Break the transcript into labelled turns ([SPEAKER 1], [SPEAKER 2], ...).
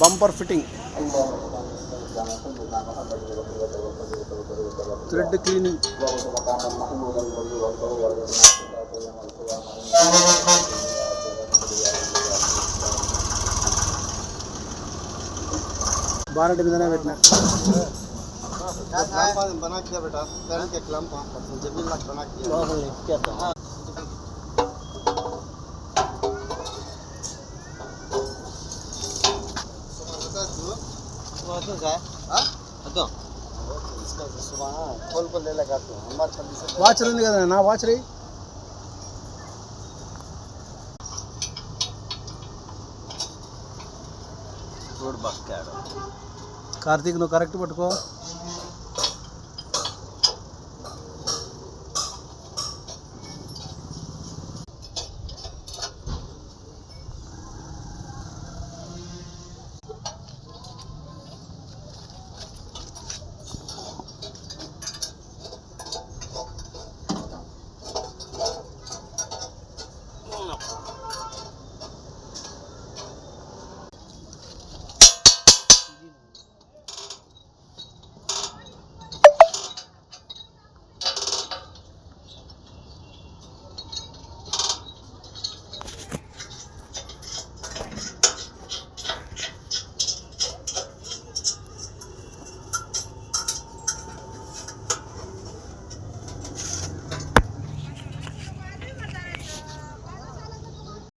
[SPEAKER 1] bumper fitting, thread cleaning, bonnet మీదనే పెట్టిన बना दिया बेटा पैर के क्लम्प जमीन लग बना दिया क्या था तो है हां तो इसका सुबह खोल को ले लगा तो हमारे कंडीशन वाच रही है ना वाच रही रोड बस क्या कार्तिक नो करेक्ट पట్టుకో